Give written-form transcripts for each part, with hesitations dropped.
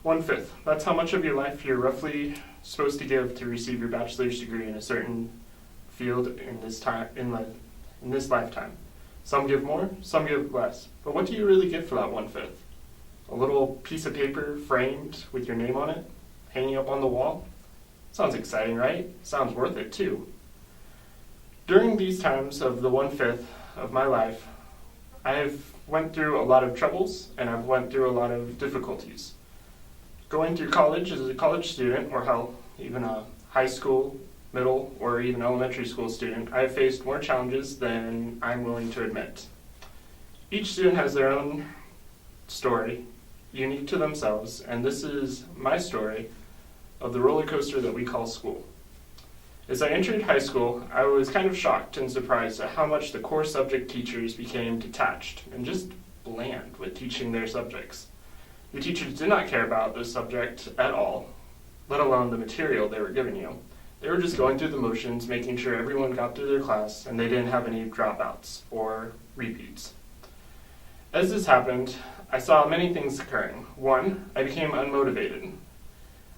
1/5. That's how much of your life you're roughly supposed to give to receive your bachelor's degree in a certain field in this lifetime. Some give more, some give less. But what do you really get for that 1/5? A little piece of paper framed with your name on it, hanging up on the wall? Sounds exciting, right? Sounds worth it too. During these times of the 1/5 of my life, I've went through a lot of troubles and I've went through a lot of difficulties. Going through college as a college student, or hell, even a high school, middle, or even elementary school student, I have faced more challenges than I'm willing to admit. Each student has their own story, unique to themselves, and this is my story of the roller coaster that we call school. As I entered high school, I was kind of shocked and surprised at how much the core subject teachers became detached and just bland with teaching their subjects. The teachers did not care about the subject at all, let alone the material they were giving you. They were just going through the motions, making sure everyone got through their class, and they didn't have any dropouts or repeats. As this happened, I saw many things occurring. One, I became unmotivated.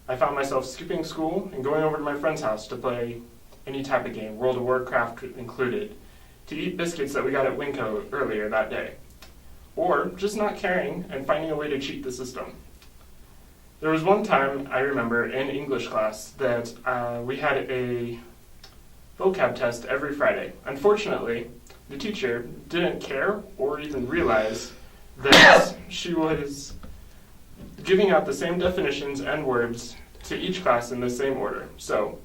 I found myself skipping school and going over to my friend's house to play any type of game, World of Warcraft included, to eat biscuits that we got at Winco earlier that day. Or just not caring and finding a way to cheat the system. There was one time, I remember, in English class that we had a vocab test every Friday. Unfortunately, the teacher didn't care or even realize that she was giving out the same definitions and words to each class in the same order. So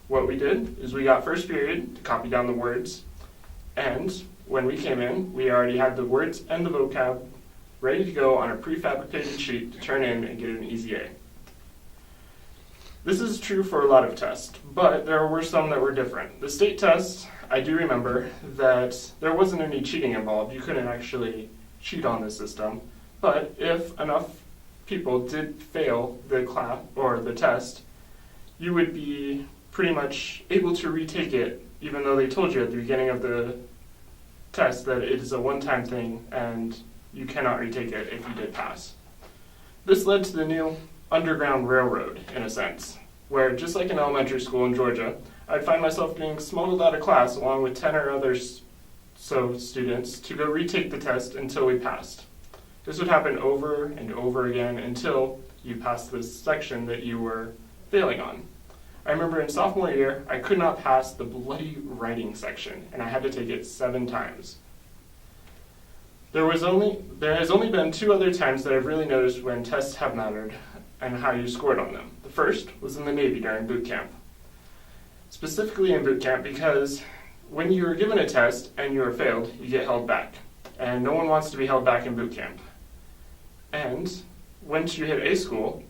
what we did is we got first period to copy down the words, and when we came in, we already had the words and the vocab ready to go on a prefabricated sheet to turn in and get an easy A. This is true for a lot of tests, but there were some that were different. The state test, I do remember that there wasn't any cheating involved. You couldn't actually cheat on the system, but if enough people did fail the class or the test, you would be pretty much able to retake it, even though they told you at the beginning of the test that it is a one-time thing and you cannot retake it if you did pass. This led to the new Underground Railroad, in a sense, where just like in elementary school in Georgia, I'd find myself being smuggled out of class along with 10 or other students to go retake the test until we passed. This would happen over and over again until you passed this section that you were failing on. I remember in sophomore year, I could not pass the bloody writing section, and I had to take it 7 times. There has only been 2 other times that I've really noticed when tests have mattered and how you scored on them. The first was in the Navy during boot camp. Specifically in boot camp because when you are given a test and you are failed, you get held back. And no one wants to be held back in boot camp. And once you hit A school,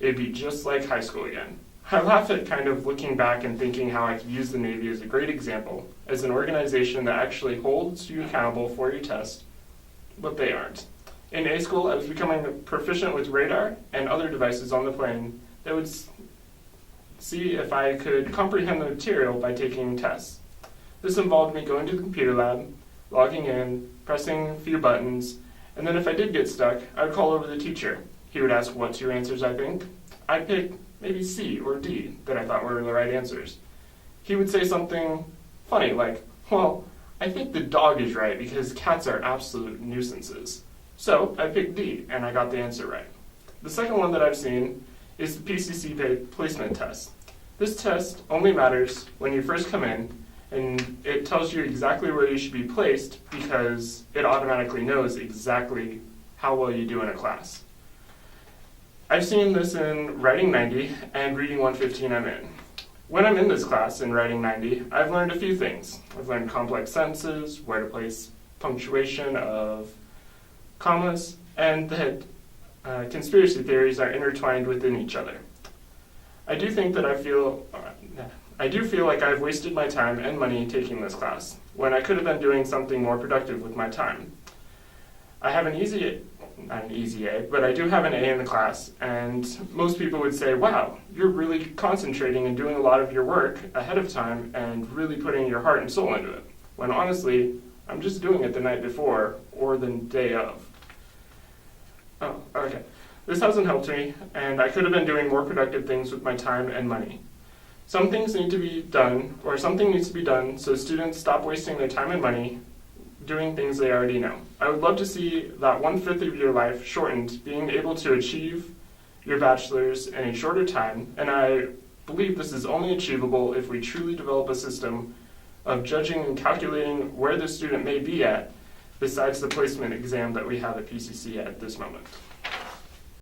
it'd be just like high school again. I laugh at kind of looking back and thinking how I could use the Navy as a great example, as an organization that actually holds you accountable for your test, but they aren't. In A school, I was becoming proficient with radar and other devices on the plane that would see if I could comprehend the material by taking tests. This involved me going to the computer lab, logging in, pressing a few buttons, and then if I did get stuck, I would call over the teacher. He would ask what 2 answers I think. I'd pick maybe C or D that I thought were the right answers. He would say something funny like, well, I think the dog is right because cats are absolute nuisances. So I picked D and I got the answer right. The second one that I've seen is the PCC placement test. This test only matters when you first come in, and it tells you exactly where you should be placed because it automatically knows exactly how well you do in a class. I've seen this in Writing 90 and Reading 115 I'm in. When I'm in this class in Writing 90, I've learned a few things. I've learned complex sentences, where to place punctuation of commas, and that conspiracy theories are intertwined within each other. I do feel like I've wasted my time and money taking this class, when I could have been doing something more productive with my time. I have not an easy A, but I do have an A in the class, and most people would say, wow, you're really concentrating and doing a lot of your work ahead of time and really putting your heart and soul into it, when honestly, I'm just doing it the night before or the day of. Oh, okay. This hasn't helped me, and I could have been doing more productive things with my time and money. Some things need to be done, or something needs to be done, so students stop wasting their time and money doing things they already know. I would love to see that 1/5 of your life shortened, being able to achieve your bachelor's in a shorter time, and I believe this is only achievable if we truly develop a system of judging and calculating where the student may be at, besides the placement exam that we have at PCC at this moment.